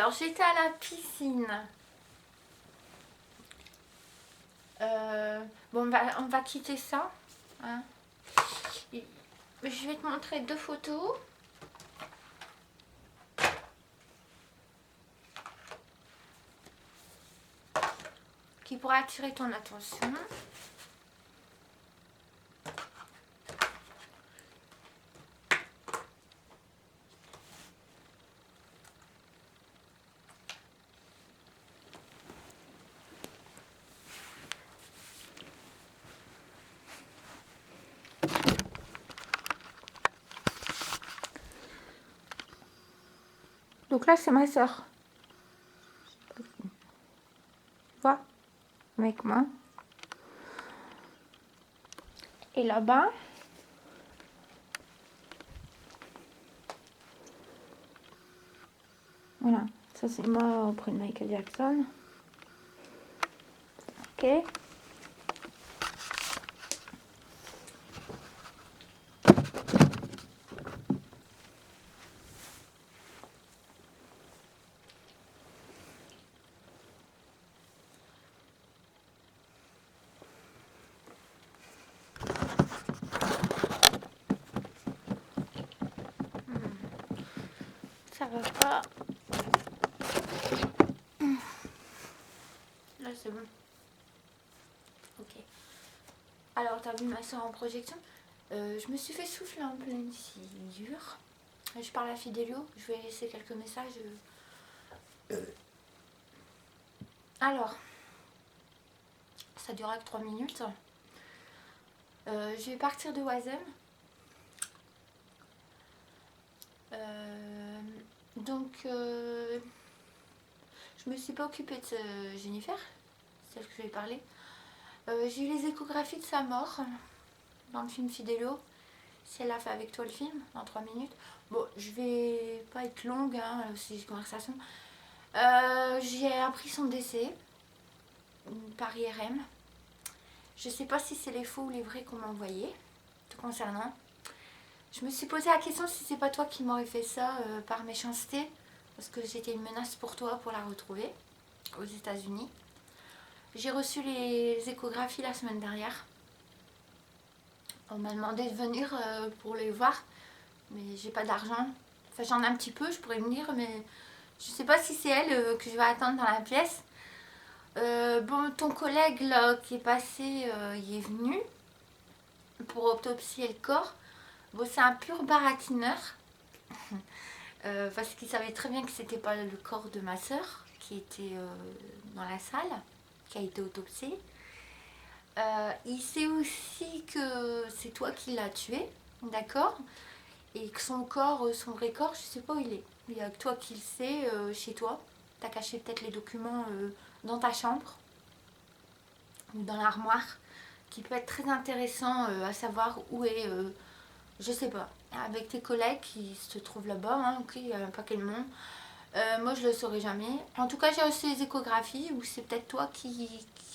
Alors j'étais à la piscine. Bon, on va quitter ça. Hein. Je vais te montrer deux photos. Qui pourraient attirer ton attention. Donc là, c'est ma soeur. Tu vois, avec moi. Et là-bas, voilà, ça c'est moi auprès de Michael Jackson. Ok. Ça va pas. Là c'est bon. Ok. Alors t'as vu ma soeur en projection. Je me suis fait souffler en pleine figure. Je parle à Fidelio. Je vais laisser quelques messages. Alors, ça durera que 3 minutes. Je vais partir de Oisem. Donc, je me suis pas occupée de Jennifer, celle que je vais parler. J'ai eu les échographies de sa mort dans le film Fidelio. Si elle a fait avec toi le film en 3 minutes. Bon, je vais pas être longue, hein, c'est une conversation. J'ai appris son décès par IRM. Je sais pas si c'est les faux ou les vrais qu'on m'a envoyés te concernant. Je me suis posé la question si c'est pas toi qui m'aurais fait ça par méchanceté, parce que j'étais une menace pour toi pour la retrouver aux États-Unis. J'ai reçu les échographies la semaine dernière. On m'a demandé de venir pour les voir, mais j'ai pas d'argent. Enfin, j'en ai un petit peu, je pourrais venir, mais je sais pas si c'est elle que je vais attendre dans la pièce. Bon, ton collègue là qui est passé, il est venu pour autopsier le corps. Bon, c'est un pur baratineur. Parce qu'il savait très bien que c'était pas le corps de ma soeur qui était dans la salle, qui a été autopsié. Il sait aussi que c'est toi qui l'as tué, d'accord? Et que son corps, son vrai corps, je sais pas où il est. Il n'y a que toi qui le sais, chez toi. T'as caché peut-être les documents dans ta chambre ou dans l'armoire, qui peut être très intéressant à savoir où est, je sais pas, avec tes collègues qui se trouvent là-bas, hein, ok, il n'y a pas quel monde. Moi je le saurai jamais. En tout cas j'ai reçu les échographies où c'est peut-être toi qui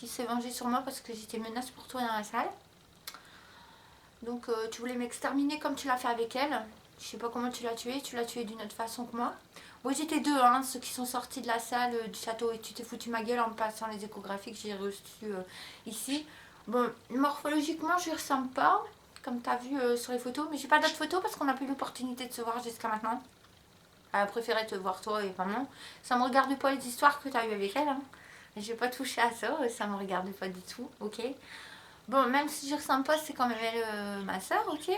s'est vengé sur moi parce que j'étais menace pour toi dans la salle. Donc tu voulais m'exterminer comme tu l'as fait avec elle. Je sais pas comment tu l'as tué d'une autre façon que moi. Oui j'étais deux, hein, ceux qui sont sortis de la salle du château et tu t'es foutu ma gueule en me passant les échographies que j'ai reçues ici. Bon, morphologiquement je ne ressemble pas, comme tu as vu sur les photos, mais j'ai pas d'autres photos parce qu'on n'a plus l'opportunité de se voir jusqu'à maintenant. Elle a préféré te voir toi et vraiment. Ça me regarde pas les histoires que tu as eues avec elle. Hein. Je vais pas toucher à ça, ça me regarde pas du tout, ok. Bon, même si je ressemble pas, c'est quand même elle, ma soeur, ok.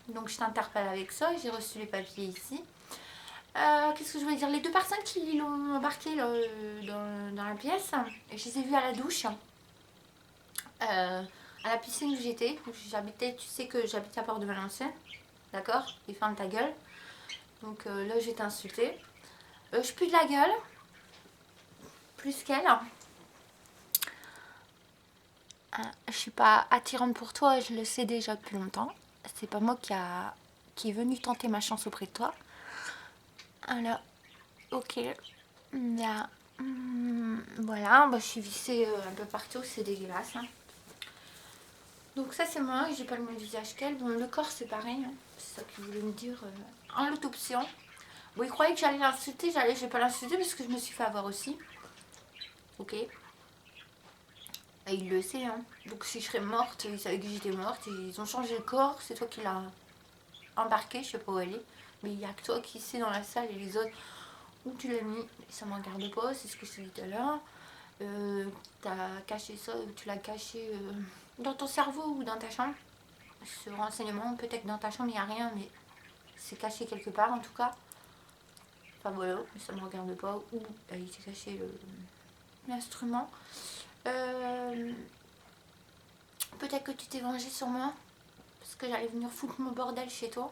Donc je t'interpelle avec ça, j'ai reçu les papiers ici. Qu'est-ce que je voulais dire? Les deux personnes qui l'ont embarqué là, dans la pièce, je les ai vues à la douche. À la piscine où j'étais, où j'habitais, tu sais que j'habite à Port de Valenciennes, d'accord? Et ferme ta gueule. Donc là, je vais t'insulter. Je pue de la gueule, plus qu'elle. Je suis pas attirante pour toi, je le sais déjà depuis longtemps. C'est pas moi qui est venu tenter ma chance auprès de toi. Alors, ok. Là, voilà, bah, je suis vissée un peu partout, c'est dégueulasse. Hein. Donc ça c'est moi, j'ai pas le même visage qu'elle. Bon, le corps c'est pareil, hein. C'est ça qu'il voulait me dire en l'autopsiant. Bon, il croyait que j'allais l'insulter, je vais pas l'insulter parce que je me suis fait avoir aussi. Ok. Et il le sait, hein. Donc si je serais morte, ils savaient que j'étais morte. Ils ont changé le corps, c'est toi qui l'as embarqué, je sais pas où elle est. Mais il y a que toi qui sais dans la salle et les autres où tu l'as mis. Ça m'en regarde pas, c'est ce que je te dis tout à l'heure. T'as caché ça, tu l'as caché dans ton cerveau ou dans ta chambre. Ce renseignement, peut-être dans ta chambre il n'y a rien, mais c'est caché quelque part en tout cas. Enfin voilà, mais ça me regarde pas. Où il s'est caché l'instrument. Peut-être que tu t'es vengé sur moi parce que j'allais venir foutre mon bordel chez toi.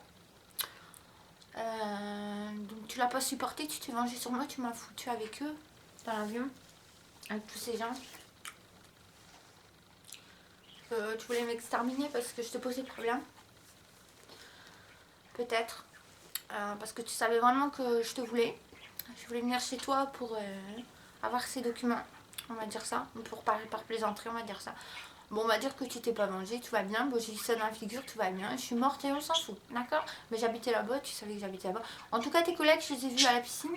Donc tu l'as pas supporté, tu t'es vengé sur moi, tu m'as foutu avec eux dans l'avion, avec tous ces gens. Tu voulais m'exterminer parce que je te posais problème. Peut-être. Parce que tu savais vraiment que je te voulais. Je voulais venir chez toi pour avoir ces documents. On va dire ça. Pour parler par plaisanterie, on va dire ça. Bon, on va dire que tu t'es pas mangé, tout va bien. Bon, j'ai eu ça dans la figure, tout va bien. Je suis morte et on s'en fout, d'accord? Mais j'habitais là-bas, tu savais que j'habitais là-bas. En tout cas, tes collègues, je les ai vus à la piscine.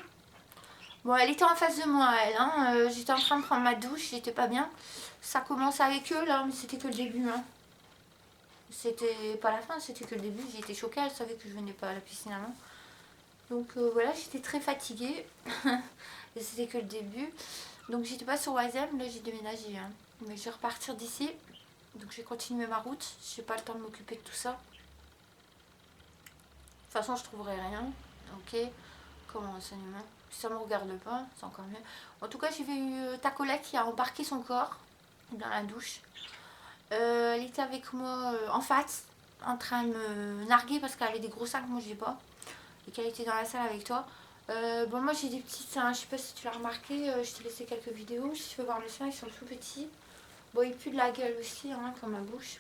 Bon, elle était en face de moi, elle. Hein. J'étais en train de prendre ma douche, j'étais pas bien. Ça commence avec eux, là, mais c'était que le début. Hein. C'était pas la fin, c'était que le début. J'ai été choquée, elle savait que je venais pas à la piscine avant. Donc voilà, j'étais très fatiguée. Et c'était que le début. Donc j'étais pas sur Oisem, là j'ai déménagé. Hein. Mais je vais repartir d'ici. Donc j'ai continué ma route. J'ai pas le temps de m'occuper de tout ça. De toute façon, je trouverai rien. Ok. Comme renseignement. Si ça me regarde pas, c'est encore mieux. En tout cas, j'ai vu ta collègue qui a embarqué son corps dans la douche. Elle était avec moi en face, en train de me narguer parce qu'elle avait des gros seins que moi j'ai pas. Et qu'elle était dans la salle avec toi. Bon, moi j'ai des petits seins, je sais pas si tu l'as remarqué, je t'ai laissé quelques vidéos. Si tu veux voir mes seins, ils sont tout petits. Bon, ils puent de la gueule aussi, hein, comme ma bouche.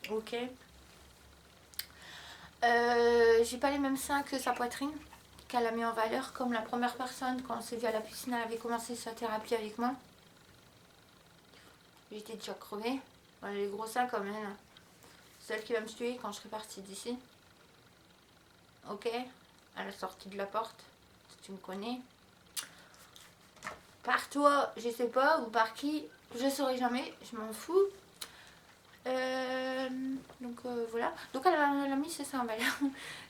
Ok. J'ai pas les mêmes seins que sa poitrine, qu'elle a mis en valeur, comme la première personne, quand on s'est vu à la piscine, elle avait commencé sa thérapie avec moi. J'étais déjà crevée. Elle a les gros seins comme elle. Celle qui va me tuer quand je serai partie d'ici. Ok. À la sortie de la porte, si tu me connais. Par toi, je sais pas, ou par qui, je saurai jamais, je m'en fous. Donc voilà. Donc elle a mis ses seins en valeur.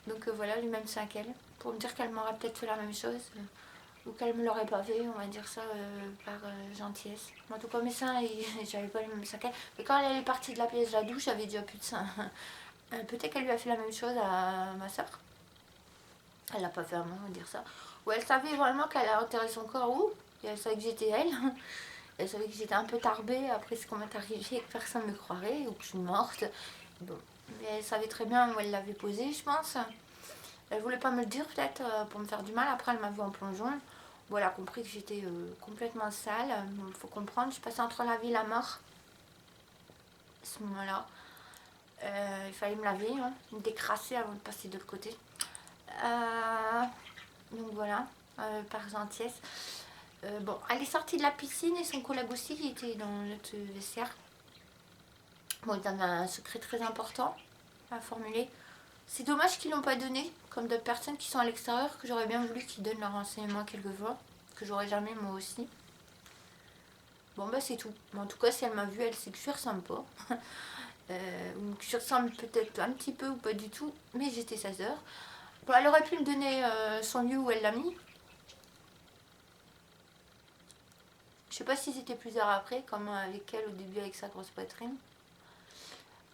Donc voilà, lui même sein qu'elle. Pour me dire qu'elle m'aurait peut-être fait la même chose. Ou qu'elle me l'aurait pas fait, on va dire ça par gentillesse. En tout cas, mes seins, j'avais pas les mêmes seins qu'elle. Mais quand elle est partie de la pièce de la douche, j'avais déjà plus de seins. Peut-être qu'elle lui a fait la même chose à ma soeur. Elle l'a pas fait à moi, on va dire ça. Ou elle savait vraiment qu'elle a enterré son corps où. Et elle savait que j'étais elle. Elle savait que j'étais un peu tarbée après ce qu'on m'est arrivé et que personne ne me croirait ou que je suis morte. Bon. Mais elle savait très bien où elle l'avait posé, je pense. Elle voulait pas me le dire peut-être pour me faire du mal. Après, elle m'a vue en plongeon. Bon, elle a compris que j'étais complètement sale. Il faut comprendre, je passais entre la vie et la mort. À ce moment-là. Il fallait me laver, hein, me décrasser avant de passer de l'autre côté. Donc voilà, par gentillesse. Bon, elle est sortie de la piscine et son collègue aussi qui était dans notre vestiaire. Bon, il avait un secret très important à formuler. C'est dommage qu'ils l'ont pas donné, comme d'autres personnes qui sont à l'extérieur, que j'aurais bien voulu qu'ils donnent leur renseignement quelquefois, que j'aurais jamais moi aussi. Bon bah c'est tout. Mais en tout cas, si elle m'a vu, elle sait que je lui ressemble pas. Ou que je ressemble peut-être un petit peu ou pas du tout, mais j'étais 16 heures. Bon, elle aurait pu me donner son lieu où elle l'a mis. Je sais pas si c'était plusieurs après, comme avec elle au début avec sa grosse poitrine.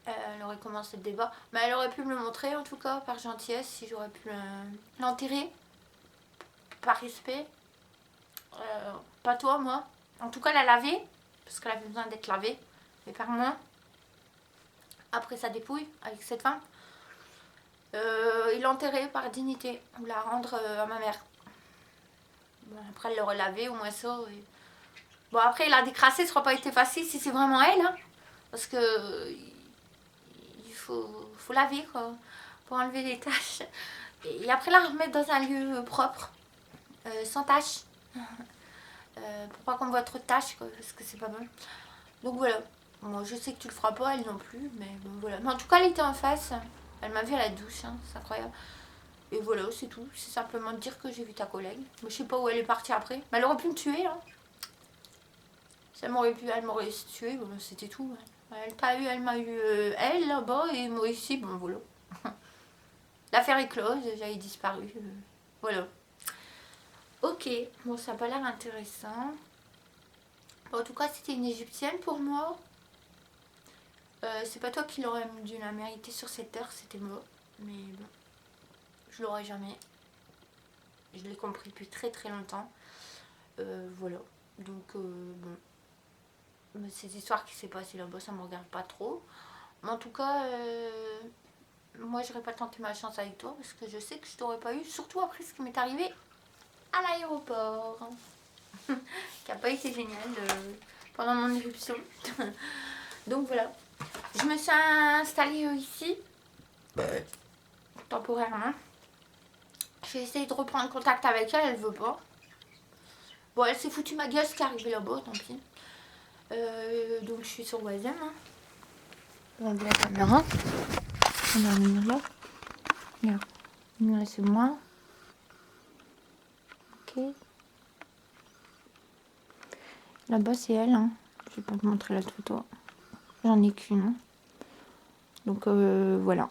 Elle aurait commencé le débat. Mais elle aurait pu me le montrer en tout cas, par gentillesse, si j'aurais pu l'enterrer. Par respect. Pas toi, moi. En tout cas, la laver, parce qu'elle avait besoin d'être lavée. Mais par moi. Après sa dépouille, avec cette femme. Et l'enterrer par dignité. Ou la rendre à ma mère. Bon, après, elle l'aurait lavée, au moins ça. Et... Bon, après, la décrasser, ça n'aurait pas été facile si c'est vraiment elle. Hein, parce que il faut laver, quoi. Pour enlever les taches. Et après, la remettre dans un lieu propre. Sans taches. Pour pas qu'on voit trop de taches, quoi, parce que c'est pas bon. Donc voilà. Moi, je sais que tu le feras pas, elle non plus. Mais bon, voilà. Mais en tout cas, elle était en face. Elle m'a vu à la douche. Hein, c'est incroyable. Et voilà, c'est tout. C'est simplement de dire que j'ai vu ta collègue. Mais je sais pas où elle est partie après. Mais elle aurait pu me tuer, hein. Si elle m'aurait tué, bon, c'était tout. Elle t'a eu, elle m'a eu, elle là-bas, et moi ici, bon voilà. L'affaire est close, j'avais disparu. Voilà. Ok, bon, ça n'a pas l'air intéressant. Bon, en tout cas, c'était une égyptienne pour moi. C'est pas toi qui l'aurais dû la mériter sur cette terre, c'était moi. Mais bon, je l'aurais jamais. Je l'ai compris depuis très très longtemps. Voilà. Donc, bon. Mais cette histoire qui s'est passée là-bas, ça me regarde pas trop. Mais en tout cas, moi, j'aurais pas tenté ma chance avec toi parce que je sais que je t'aurais pas eu, surtout après ce qui m'est arrivé à l'aéroport. Qui a pas été génial pendant mon éruption. Donc voilà. Je me suis installée ici, temporairement. J'ai essayé de reprendre contact avec elle, elle veut pas. Bon, elle s'est foutue ma gueule, ce qui est arrivé là-bas, tant pis. Donc je suis sur WhatsApp. Hein. On voit la caméra. On va venir là. Regarde. Là, c'est moi. Ok. Là-bas, c'est elle. Hein. Je vais pas te montrer la photo. J'en ai qu'une. Hein. Donc voilà.